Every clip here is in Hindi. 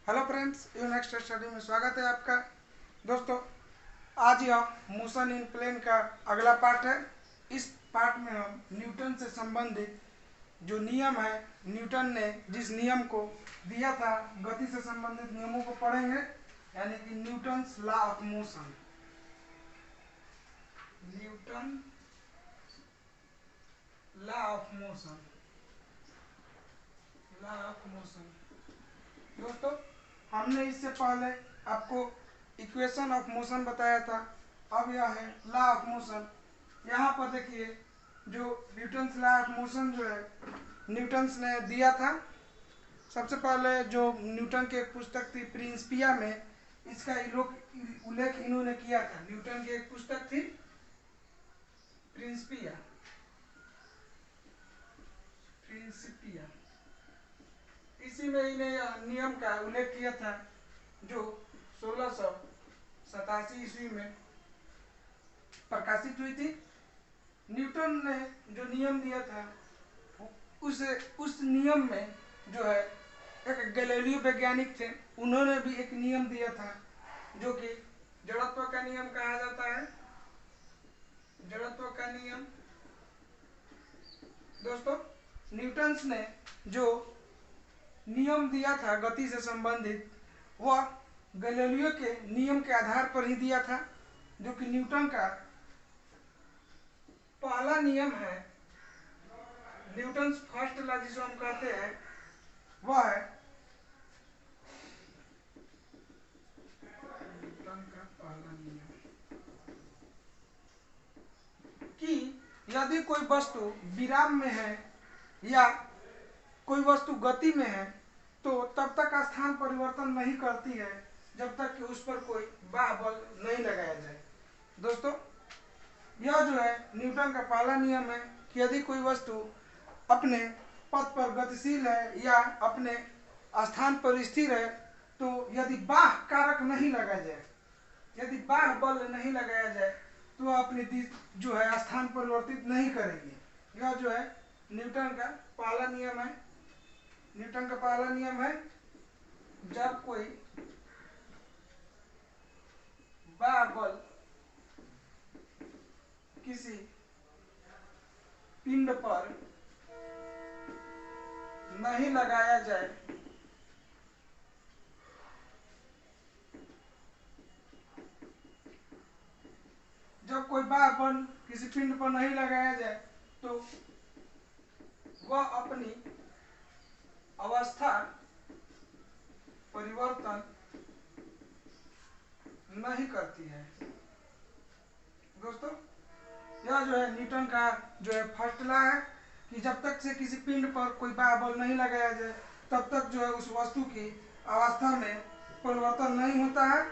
Hello friends, you next study में स्वागत है आपका। दोस्तों, आज यह मोशन इन प्लेन का अगला पार्ट है। इस पार्ट में हम न्यूटन से संबंधित जो नियम है, न्यूटन ने जिस नियम को दिया था, गति से संबंधित नियमों को पढ़ेंगे, यानी कि Newton's law of motion. Newton law of motion, law of motion. दोस्तों, हमने इससे पहले आपको इक्वेशन ऑफ मोशन बताया था। अब यह है लॉ ऑफ मोशन। यहाँ पर देखिए, जो न्यूटन्स लॉ ऑफ मोशन जो है, न्यूटन्स ने दिया था। सबसे पहले जो न्यूटन की एक पुस्तक थी प्रिंसिपिया में, इसका उल्लेख इन्होंने किया था। न्यूटन की एक पुस्तक थी प्रिंसिपिया, प्रिंसिपिया, इसी में इन्हें यह नियम का उल्लेख किया था, जो 1687 ईस्वी में प्रकाशित हुई थी। न्यूटन ने जो नियम दिया था, उस नियम में जो है, एक गैलीलियो वैज्ञानिक थे, उन्होंने भी एक नियम दिया था, जो कि जड़त्व का नियम कहा जाता है। जड़त्व का नियम। दोस्तों, न्यूटन्स ने जो नियम दिया था गति से संबंधित, वह गैलीलियो के नियम के आधार पर ही दिया था, जो कि न्यूटन का पहला नियम है। न्यूटन्स फर्स्ट लॉ जिसे हम कहते हैं, वह है न्यूटन का पहला नियम कि यदि कोई वस्तु विराम में है या कोई वस्तु गति में है, तो तब तक स्थान परिवर्तन नहीं करती है जब तक कि उस पर कोई बाह्य बल नहीं लगाया जाए। दोस्तों, यह जो है न्यूटन का पहला नियम है कि यदि कोई वस्तु अपने पथ पर गतिशील है या अपने स्थान पर स्थिर है, तो यदि बाह्य कारक नहीं लगाया जाए, यदि बाह्य बल नहीं लगाया जाए, तो वह अपनी जो है स्थान परिवर्तित नहीं करेगी। यह जो है न्यूटन का पहला नियम है। न्यूटन का पहला नियम है, जब कोई बाह्य बल किसी पिंड पर नहीं लगाया जाए, जब कोई बाह्य बल किसी पिंड पर नहीं लगाया जाए, तो वह अपनी अवस्था परिवर्तन नहीं करती है। दोस्तों, यह जो है न्यूटन का जो है फर्स्ट लॉ है कि जब तक से किसी पिंड पर कोई बाह्य बल नहीं लगाया जाए, तब तक जो है उस वस्तु की अवस्था में परिवर्तन नहीं होता है।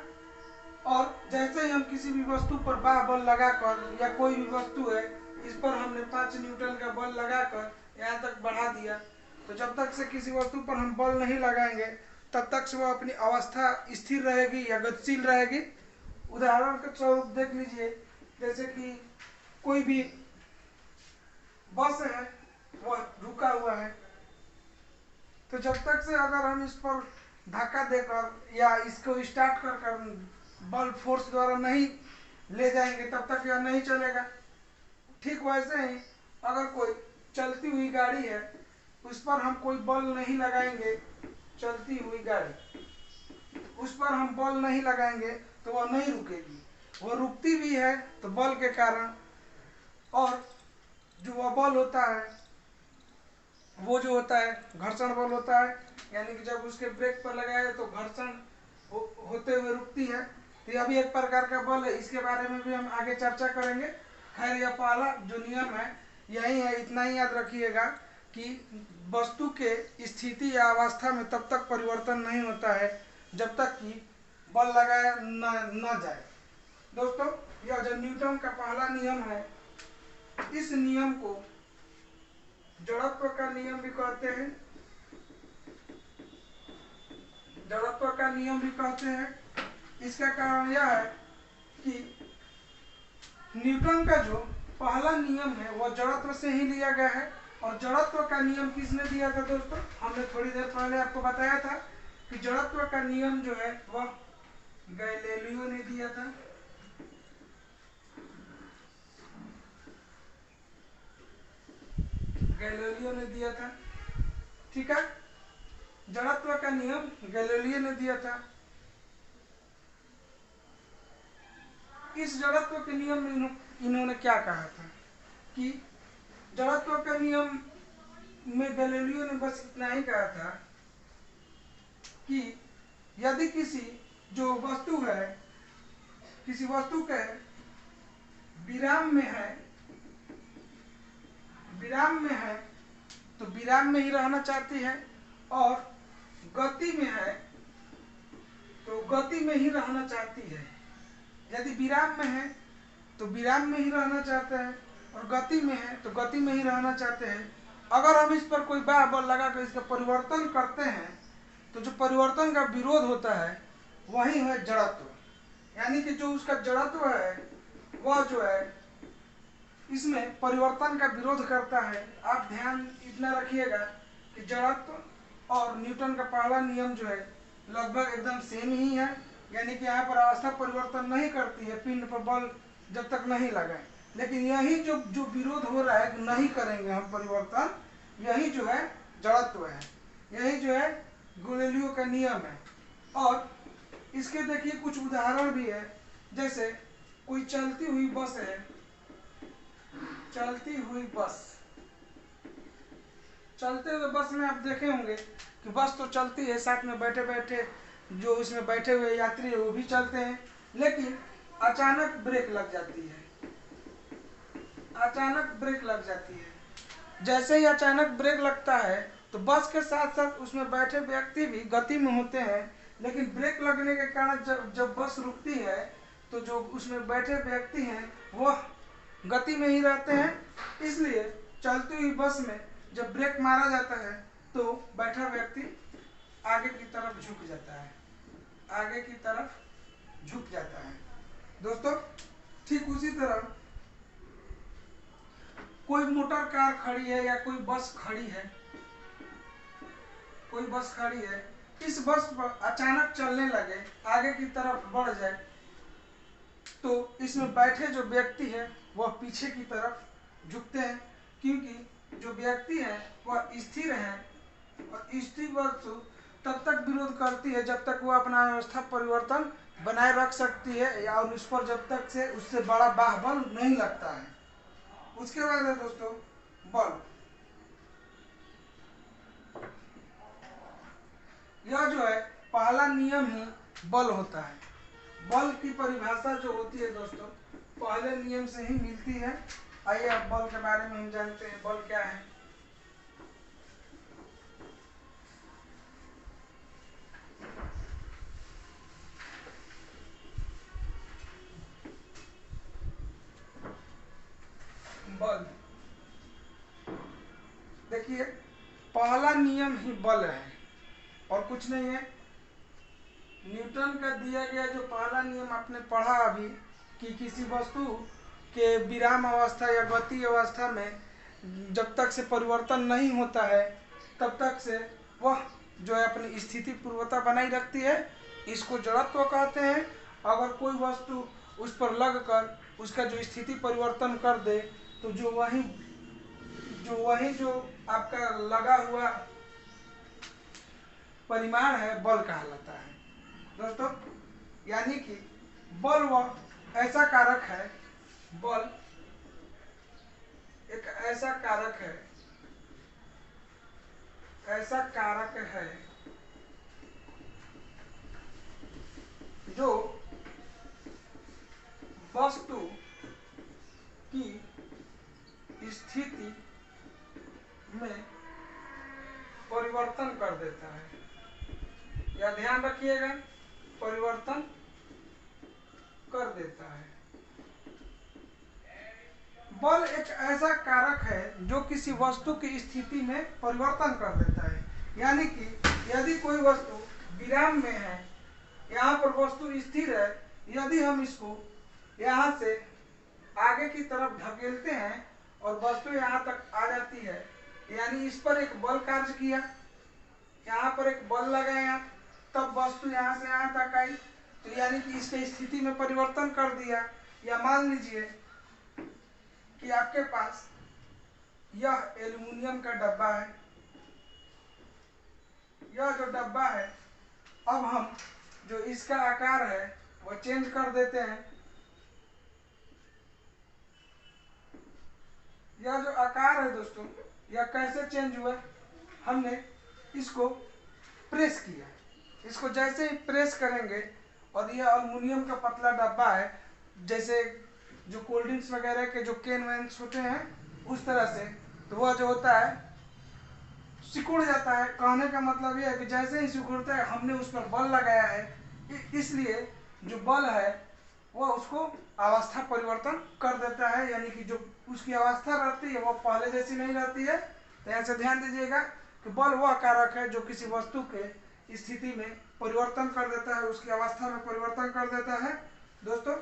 और जैसे ही हम किसी भी वस्तु पर बाह्य बल लगाकर, या कोई भी वस्तु है, इस पर हमने 5 न्यूटन का बल लगाकर यहाँ तक बढ़ा दिया, तो जब तक से किसी वस्तु पर हम बल नहीं लगाएंगे, तब तक से वह अपनी अवस्था स्थिर रहेगी या गतिशील रहेगी। उदाहरण के स्वरूप देख लीजिए, जैसे कि कोई भी बस है, वह रुका हुआ है, तो जब तक से अगर हम इस पर धक्का देकर या इसको स्टार्ट कर बल फोर्स द्वारा नहीं ले जाएंगे, तब तक यह नहीं चलेगा। ठीक वैसे ही अगर कोई चलती हुई गाड़ी है, उस पर हम कोई बल नहीं लगाएंगे, चलती हुई गाड़ी, उस पर हम बल नहीं लगाएंगे तो वह नहीं रुकेगी। वह रुकती भी है तो बल के कारण, और जो वह बल होता है, वो जो होता है घर्षण बल होता है, यानी कि जब उसके ब्रेक पर लगाया तो घर्षण होते हुए रुकती है। तो यह भी एक प्रकार का बल है, इसके बारे में भी हम आगे चर्चा करेंगे। खैर, यह पहला जो नियम है यही है। इतना ही याद रखिएगा कि वस्तु के स्थिति या अवस्था में तब तक परिवर्तन नहीं होता है जब तक कि बल लगाया न जाए। दोस्तों, यह जो न्यूटन का पहला नियम है, इस नियम को जड़त्व का नियम भी कहते हैं। जड़त्व का नियम भी कहते हैं। इसका कारण यह है कि न्यूटन का जो पहला नियम है, वह जड़त्व से ही लिया गया है। और जड़त्व का नियम किसने दिया था दोस्तों? हमने थोड़ी देर पहले आपको बताया था कि जड़त्व का नियम जो है वह गैलीलियो ने दिया था। गैलीलियो ने दिया था, ठीक है। जड़त्व का नियम गैलीलियो ने दिया था। इस जड़त्व के नियम में इन्होंने क्या कहा था कि जड़त्व का नियम में गैलीलियो ने बस इतना ही कहा था कि यदि किसी जो वस्तु है, किसी वस्तु के विराम में है, विराम में है तो विराम में ही रहना चाहती है, और गति में है तो गति में ही रहना चाहती है। यदि विराम में है तो विराम में ही रहना चाहते हैं, और गति में है तो गति में ही रहना चाहते हैं। अगर हम इस पर कोई बाह बल लगा कर इसका परिवर्तन करते हैं तो जो परिवर्तन का विरोध होता है वही है जड़त्व। यानी कि जो उसका जड़त्व है वह जो है इसमें परिवर्तन का विरोध करता है। आप ध्यान इतना रखिएगा कि जड़त्व और न्यूटन का पहला नियम जो है लगभग एकदम सेम ही है। यानी कि यहाँ पर अवस्था परिवर्तन नहीं करती है पिंड पर बल जब तक नहीं लगाए, लेकिन यही जो विरोध हो रहा है नहीं करेंगे हम परिवर्तन, यही जो है जड़त्व है, यही जो है गैलीलियो का नियम है। और इसके देखिए कुछ उदाहरण भी है। जैसे कोई चलती हुई बस है, चलती हुई बस, चलते हुए बस में आप देखे होंगे कि बस तो चलती है, साथ में बैठे बैठे जो इसमें बैठे हुए यात्री है वो भी चलते हैं, लेकिन अचानक ब्रेक लग जाती है। अचानक ब्रेक लग जाती है। जैसे ही अचानक ब्रेक लगता है तो बस के साथ साथ उसमें बैठे व्यक्ति भी गति में होते हैं, लेकिन ब्रेक लगने के कारण जब बस रुकती है तो जो उसमें बैठे व्यक्ति हैं वह गति में ही रहते हैं। इसलिए चलती हुई बस में जब ब्रेक मारा जाता है तो बैठा व्यक्ति आगे की तरफ झुक जाता है, आगे की तरफ झुक जाता है। दोस्तों ठीक उसी तरह कोई मोटर कार खड़ी है या कोई बस खड़ी है, कोई बस खड़ी है, इस बस पर अचानक चलने लगे, आगे की तरफ बढ़ जाए तो इसमें बैठे जो व्यक्ति है वह पीछे की तरफ झुकते हैं, क्योंकि जो व्यक्ति है वह स्थिर है और स्थिर वस्तु तब तक विरोध करती है जब तक वह अपना अवस्था परिवर्तन बनाए रख सकती है, या उस पर जब तक से उससे बड़ा बाहुबल नहीं लगता है। उसके बाद है दोस्तों बल। यह जो है पहला नियम ही बल होता है। बल की परिभाषा जो होती है दोस्तों पहले नियम से ही मिलती है। आइए अब बल के बारे में हम जानते हैं बल क्या है। बल देखिए पहला नियम ही बल है और कुछ नहीं है। न्यूटन का दिया गया जो पहला नियम आपने पढ़ा अभी कि किसी वस्तु के विराम अवस्था या गति अवस्था में जब तक से परिवर्तन नहीं होता है तब तक से वह जो है अपनी स्थिति पूर्वता बनाई रखती है, इसको जड़त्व कहते हैं। अगर कोई वस्तु उस पर लगकर उसका जो स्थिति परिवर्तन कर दे तो जो वही जो आपका लगा हुआ परिमाण है बल कहलाता है दोस्तों। यानी कि बल वह ऐसा कारक है, बल एक ऐसा कारक है, ऐसा कारक है जो वस्तु की स्थिति में परिवर्तन कर देता है। या ध्यान रखिएगा, परिवर्तन कर देता है। बल एक ऐसा कारक है जो किसी वस्तु की स्थिति में परिवर्तन कर देता है। यानी कि यदि कोई वस्तु विराम में है, यहाँ पर वस्तु स्थिर है, यदि हम इसको यहाँ से आगे की तरफ ढकेलते हैं और वस्तु यहाँ तक आ जाती है, यानी इस पर एक बल कार्य किया, यहाँ पर एक बल लगाया तब वस्तु यहाँ से यहाँ तक आई, तो यानी कि इसके स्थिति में परिवर्तन कर दिया। या मान लीजिए कि आपके पास यह एल्युमिनियम का डब्बा है, यह जो डब्बा है, अब हम जो इसका आकार है वह चेंज कर देते हैं। यह जो आकार है दोस्तों, यह कैसे चेंज हुआ? हमने इसको प्रेस किया। इसको जैसे ही प्रेस करेंगे, और यह एल्युमिनियम का पतला डब्बा है, जैसे जो कोल्ड ड्रिंक्स वगैरह के जो कैन वैन होते हैं उस तरह से, तो वह जो होता है सिकुड़ जाता है। कहने का मतलब यह है कि जैसे ही सिकुड़ता है, हमने उस पर बल लगाया है, इसलिए जो बल है वह उसको अवस्था परिवर्तन कर देता है। यानी कि जो उसकी अवस्था रहती है वह पहले जैसी नहीं रहती है। तो ऐसे ध्यान दीजिएगा कि बल वह कारक है जो किसी वस्तु के स्थिति में परिवर्तन कर देता है, उसकी अवस्था में परिवर्तन कर देता है। दोस्तों,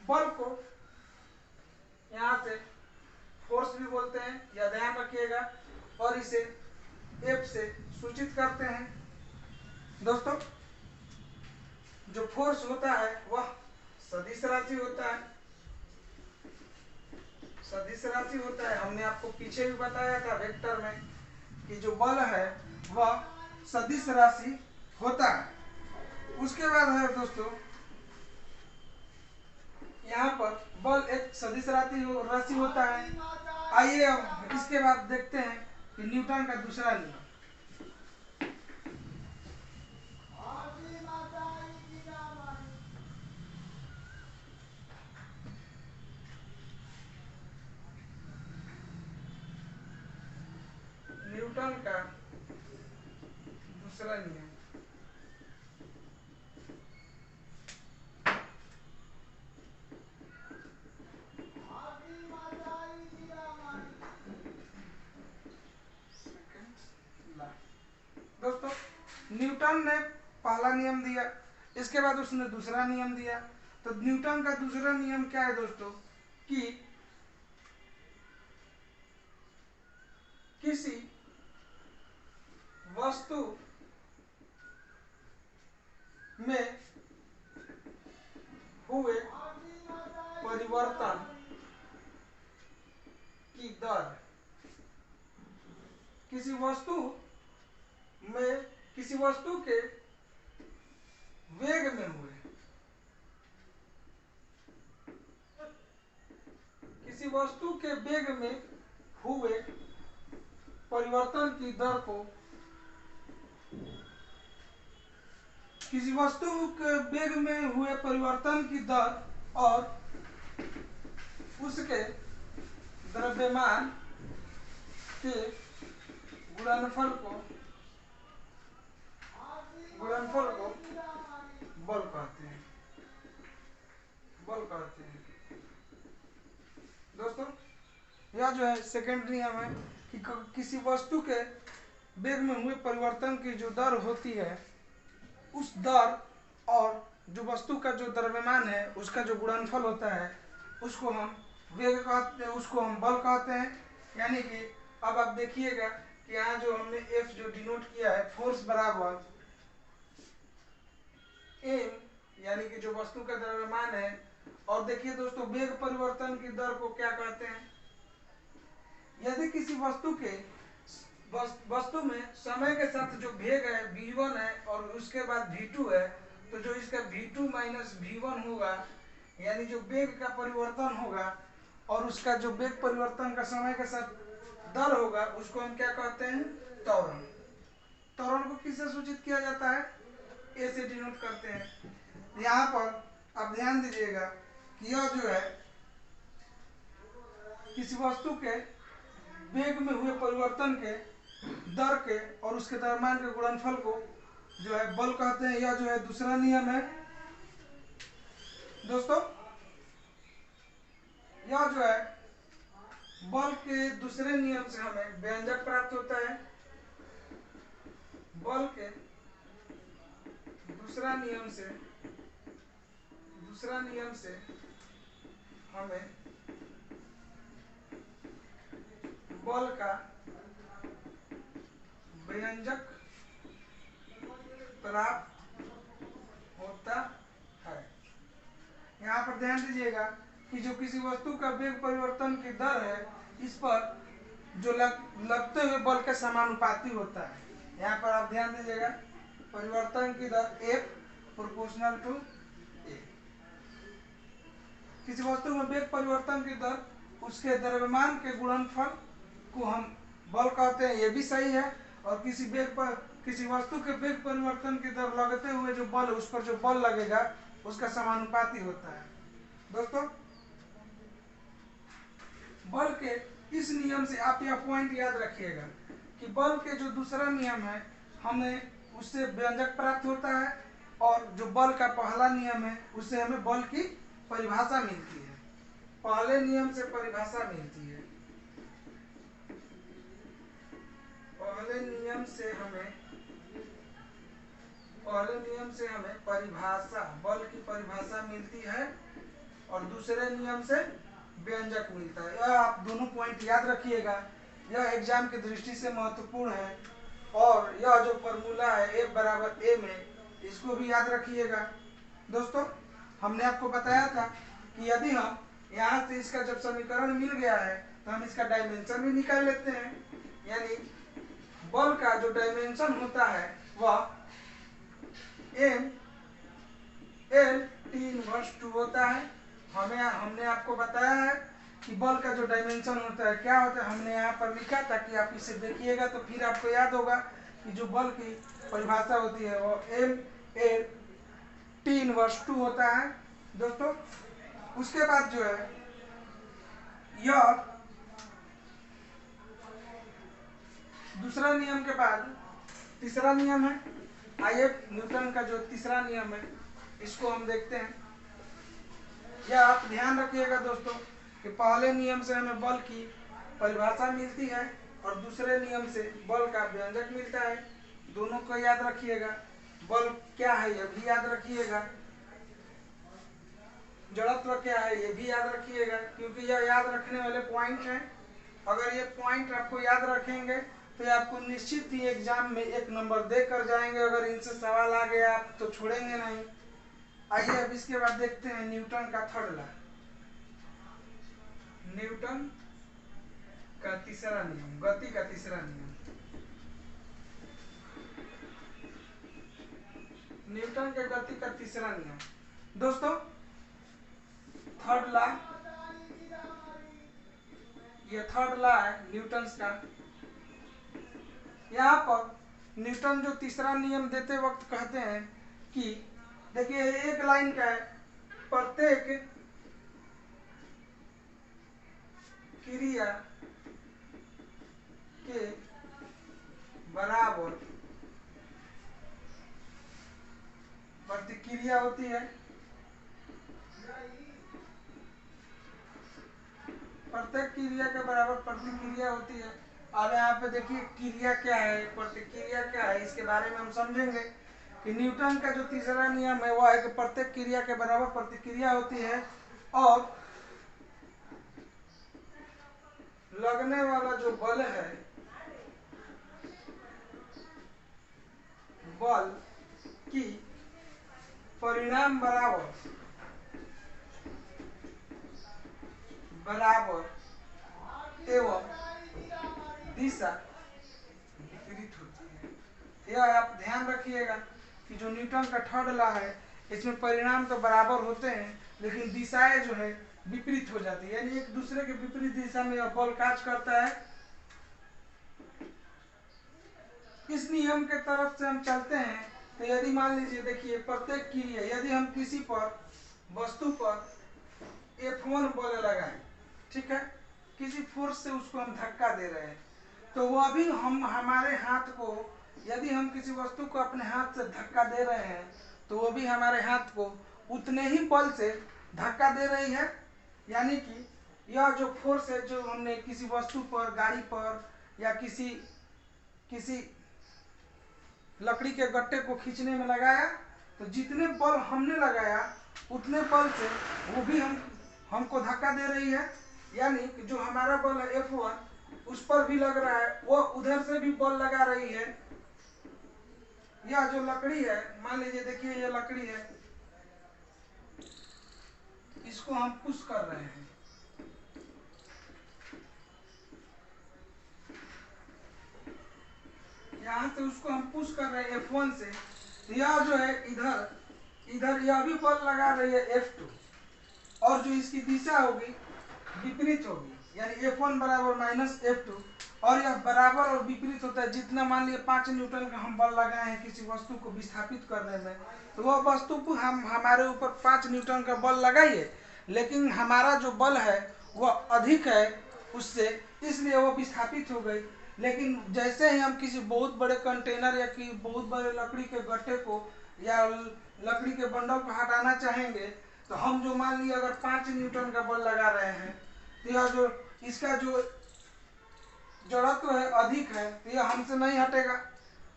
बल को यहाँ से फोर्स भी बोलते हैं, या ध्यान रखिएगा, और इसे एफ से सूचित करते हैं। दोस्तों, जो फोर्स होता है वह सदिश राशि होता है, सदिश राशि होता है। हमने आपको पीछे भी बताया था वेक्टर में कि जो बल है वह सदिश राशि होता है। उसके बाद है दोस्तों, यहाँ पर बल एक सदिश राशि होता है। आइए अब इसके बाद देखते हैं कि न्यूटन का दूसरा नियम। न्यूटन का दूसरा नियम। दोस्तों, न्यूटन ने पहला नियम दिया, इसके बाद उसने दूसरा नियम दिया। तो न्यूटन का दूसरा नियम क्या है दोस्तों? कि किसी वस्तु में हुए परिवर्तन की दर, किसी वस्तु के वेग में हुए, किसी वस्तु के वेग में हुए परिवर्तन की दर को, किसी वस्तु के वेग में हुए परिवर्तन की दर और उसके द्रव्यमान के गुणनफल को बल कहते हैं, बल कहते हैं। दोस्तों, यह जो है सेकेंड नियम है कि किसी वस्तु के वेग में हुए परिवर्तन की जो दर होती है, उस दर और जो वस्तु का जो द्रव्यमान है उसका जो गुणनफल होता है उसको हम वेग कहते हैं, उसको हम बल कहते हैं। यानी कि अब आप देखिएगा कि यहाँ जो हमने एफ जो डिनोट किया है, फोर्स बराबर एम, यानी कि जो वस्तु का द्रव्यमान है, और देखिए दोस्तों वेग परिवर्तन की दर को क्या कहते हैं? यदि किसी वस्तु में समय के साथ जो वेग है v1 है और उसके बाद v2 है, तो जो इसका v2 माइनस v1 होगा, यानी जो वेग का परिवर्तन होगा और उसका जो वेग परिवर्तन का समय के साथ दर होगा, उसको हम क्या कहते हैं? त्वरण। त्वरण को किससे सूचित किया जाता है? ए से डिनोट करते हैं। यहाँ पर आप ध्यान दीजिएगा कि यह जो है किसी वस्तु के वेग में हुए परिवर्तन के दर के और उसके द्रव्यमान के गुणनफल को जो है बल कहते हैं। यह जो है दूसरा नियम है। दोस्तों, यह जो है बल के दूसरे नियम से हमें व्यंजक प्राप्त होता है। बल के दूसरा नियम से हमें बल का व्यंजक प्राप्त होता है। यहाँ पर ध्यान दीजिएगा कि जो किसी वस्तु का वेग परिवर्तन की दर है, इस पर जो लगते हुए बल के समानुपाती होता है। यहाँ पर आप ध्यान दीजिएगा, परिवर्तन की दर F प्रोपोर्शनल टू A। किसी वस्तु में वेग परिवर्तन की दर उसके द्रव्यमान के गुणनफल को हम बल कहते हैं, ये भी सही है। और किसी वस्तु के वेग परिवर्तन की दर लगते हुए जो बल, उस पर जो बल लगेगा उसका समानुपाती होता है। दोस्तों, बल के इस नियम से आप यह पॉइंट याद रखिएगा कि बल के जो दूसरा नियम है, हमें उससे व्यंजक प्राप्त होता है, और जो बल का पहला नियम है उससे हमें बल की परिभाषा मिलती है। पहले नियम से परिभाषा मिलती है, पहले नियम से हमें परिभाषा, बल की परिभाषा मिलती है, और दूसरे नियम से व्यंजक मिलता है। यह आप दोनों पॉइंट याद रखिएगा, यह एग्जाम की दृष्टि से महत्वपूर्ण है। और यह जो फॉर्मूला है F बराबर A में, इसको भी याद रखिएगा। दोस्तों, हमने आपको बताया था कि यदि हम यहाँ से इसका जब समीकरण मिल गया है तो हम इसका डायमेंशन भी निकाल लेते हैं। यानी बल का जो डायमेंशन होता है वह M/L(T−2) होता है। हमने आपको बताया है कि बल का जो डायमेंशन होता है क्या होता है। हमने यहाँ पर लिखा था कि आप इसे देखिएगा तो फिर आपको याद होगा कि जो बल की परिभाषा होती है वो M/L(T−2) होता है। दोस्तों, उसके बाद जो है यह दूसरा नियम के बाद तीसरा नियम है। आइए न्यूटन का जो तीसरा नियम है इसको हम देखते हैं। यह आप ध्यान रखिएगा दोस्तों कि पहले नियम से हमें बल की परिभाषा मिलती है और दूसरे नियम से बल का व्यंजक मिलता है। दोनों को याद रखिएगा। बल क्या है यह भी याद रखिएगा, जड़त्व क्या है ये भी याद रखिएगा, क्योंकि यह याद रखने वाले पॉइंट हैं। अगर ये पॉइंट आपको याद रखेंगे तो आपको निश्चित ही एग्जाम में 1 नंबर देकर जाएंगे। अगर इनसे सवाल आ गया तो छोड़ेंगे नहीं। आइए अब इसके बाद देखते हैं न्यूटन का थर्ड लॉ, न्यूटन का तीसरा नियम, गति का तीसरा नियम। न्यूटन के गति का तीसरा नियम। दोस्तों, थर्ड लॉ, ये थर्ड लॉ है न्यूटन का। यहाँ पर न्यूटन जो तीसरा नियम देते वक्त कहते हैं कि देखिए एक लाइन का है, प्रत्येक क्रिया के बराबर प्रतिक्रिया होती है। प्रत्येक क्रिया के बराबर प्रतिक्रिया होती है। अब यहाँ पे देखिए क्रिया क्या है, प्रतिक्रिया क्या है, इसके बारे में हम समझेंगे कि न्यूटन का जो तीसरा नियम है वह है कि प्रत्येक क्रिया के बराबर प्रतिक्रिया होती है, और लगने वाला जो बल है, बल की परिणाम बराबर एवं दिशा विपरीत होती है। यह आप ध्यान रखिएगा कि जो न्यूटन का थर्ड लॉ है इसमें परिणाम तो बराबर होते हैं लेकिन दिशाएं जो है विपरीत हो जाती है, यानी एक दूसरे के विपरीत दिशा में यह बल कार्य करता है। इस नियम के तरफ से हम चलते हैं तो यदि मान लीजिए देखिए प्रत्येक क्रिया, यदि हम किसी पर वस्तु पर F1 बल लगाएं, ठीक है, किसी फोर्स से उसको हम धक्का दे रहे हैं, तो वह भी हमारे हाथ को, यदि हम किसी वस्तु को अपने हाथ से धक्का दे रहे हैं तो वो भी हमारे हाथ को उतने ही बल से धक्का दे रही है। यानी कि यह जो फोर्स है जो हमने किसी वस्तु पर, गाड़ी पर या किसी लकड़ी के गट्टे को खींचने में लगाया, तो जितने बल हमने लगाया उतने बल से वो भी हमको धक्का दे रही है। यानी कि जो हमारा बल है F1 उस पर भी लग रहा है, वो उधर से भी बल लगा रही है। यह जो लकड़ी है, मान लीजिए देखिए ये लकड़ी है, इसको हम पुश कर रहे हैं, यहाँ से उसको हम पुश कर रहे हैं F1 से, यह जो है इधर यह भी बल लगा रही है F2, और जो इसकी दिशा होगी विपरीत होगी, यानी F1 बराबर माइनस F2, और यह बराबर और विपरीत होता है। जितना मान लीजिए 5 न्यूटन का हम बल लगाए हैं किसी वस्तु को विस्थापित करने में, तो वह वस्तु को हमारे ऊपर 5 न्यूटन का बल लगाइए, लेकिन हमारा जो बल है वह अधिक है उससे, इसलिए वह विस्थापित हो गई। लेकिन जैसे ही हम किसी बहुत बड़े कंटेनर या कि बहुत बड़े लकड़ी के गट्टे को या लकड़ी के बंडल को हटाना चाहेंगे, तो हम जो मान लीजिए अगर 5 न्यूटन का बल लगा रहे हैं, तो यह जो इसका जो जड़त्व है अधिक है, तो यह हमसे नहीं हटेगा।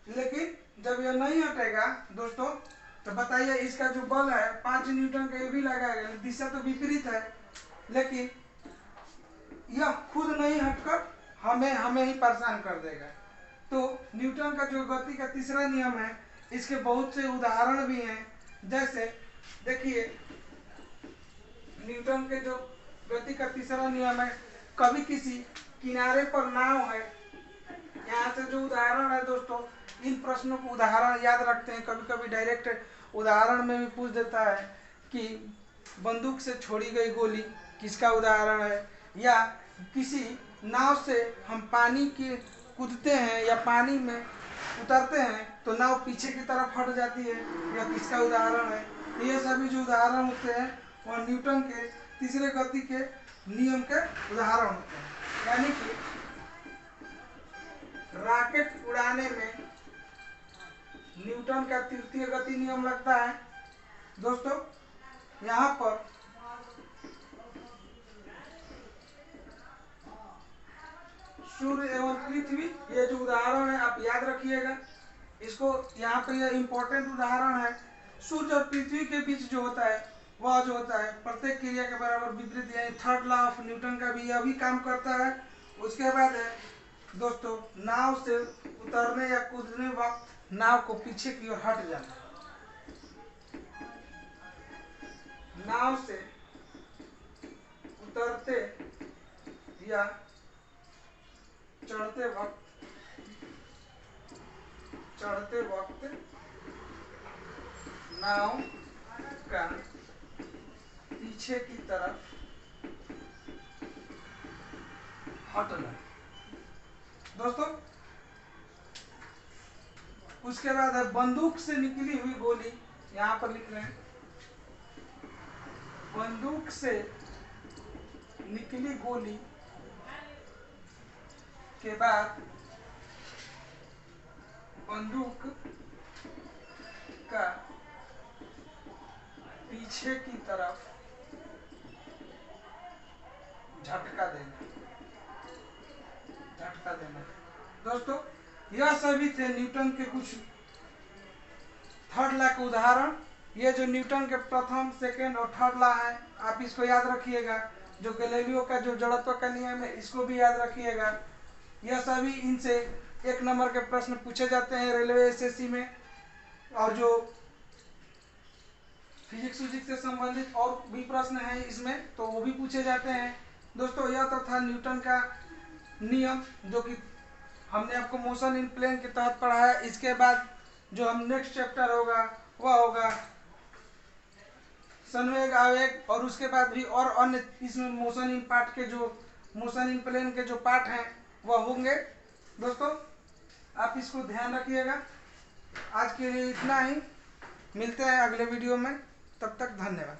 लेकिन जब यह नहीं हटेगा दोस्तों, तो बताइए इसका जो बल है 5 न्यूटन का ये भी लगाएगा, दिशा तो विपरीत है, लेकिन यह खुद नहीं हटकर हमें ही परेशान कर देगा। तो न्यूटन का जो गति का तीसरा नियम है, इसके बहुत से उदाहरण भी हैं। जैसे देखिए न्यूटन के जो गति का तीसरा नियम है, कभी किसी किनारे पर नाव है, यहाँ से जो उदाहरण है दोस्तों, इन प्रश्नों को उदाहरण याद रखते हैं, कभी कभी डायरेक्ट उदाहरण में भी पूछ देता है कि बंदूक से छोड़ी गई गोली किसका उदाहरण है, या किसी नाव से हम पानी के कूदते हैं या पानी में उतरते हैं तो नाव पीछे की तरफ हट जाती है, यह किसका उदाहरण है। तो ये सभी जो उदाहरण होते हैं वह न्यूटन के तीसरे गति के नियम के उदाहरण होते हैं। यानी कि रॉकेट उड़ाने में न्यूटन का तृतीय गति नियम लगता है। दोस्तों यहाँ पर सूर्य एवं पृथ्वी, ये जो उदाहरण है आप याद रखिएगा इसको, यहाँ पर यह इंपॉर्टेंट उदाहरण है। सूर्य और पृथ्वी के बीच जो होता है वह जो होता है प्रत्येक क्रिया के बराबर विपरीत, यानी थर्ड लॉ ऑफ न्यूटन का भी यह भी काम करता है। उसके बाद है दोस्तों नाव से उतरने या कूदने वक्त नाव को पीछे की ओर हट जाना। नाव से उतरते या चढ़ते वक्त नाव का पीछे की तरफ हटना। दोस्तों उसके बाद है बंदूक से निकली हुई गोली, यहाँ पर लिख रहे हैं बंदूक से निकली गोली के बाद बंदूक का पीछे की तरफ झटका देना। दोस्तों यह सभी थे न्यूटन के कुछ थर्ड लॉ के उदाहरण। ये जो न्यूटन के प्रथम, सेकेंड और थर्ड लॉ है, आप इसको याद रखिएगा। जो गैलीलियो का जो जड़त्व का नियम है, इसको भी याद रखिएगा। यह सभी इनसे 1 नंबर के प्रश्न पूछे जाते हैं रेलवे एसएससी में, और जो फिजिक्स से संबंधित और भी प्रश्न हैं इसमें, तो वो भी पूछे जाते हैं। दोस्तों यह तो था न्यूटन का नियम, जो कि हमने आपको मोशन इन प्लेन के तहत पढ़ाया। इसके बाद जो हम नेक्स्ट चैप्टर होगा वह होगा संवेग आवेग, और उसके बाद भी और अन्य इसमें मोशन इन पार्ट के जो मोशन इन प्लेन के जो पार्ट हैं वह होंगे। दोस्तों आप इसको ध्यान रखिएगा। आज के लिए इतना ही, मिलते हैं अगले वीडियो में, तब तक धन्यवाद।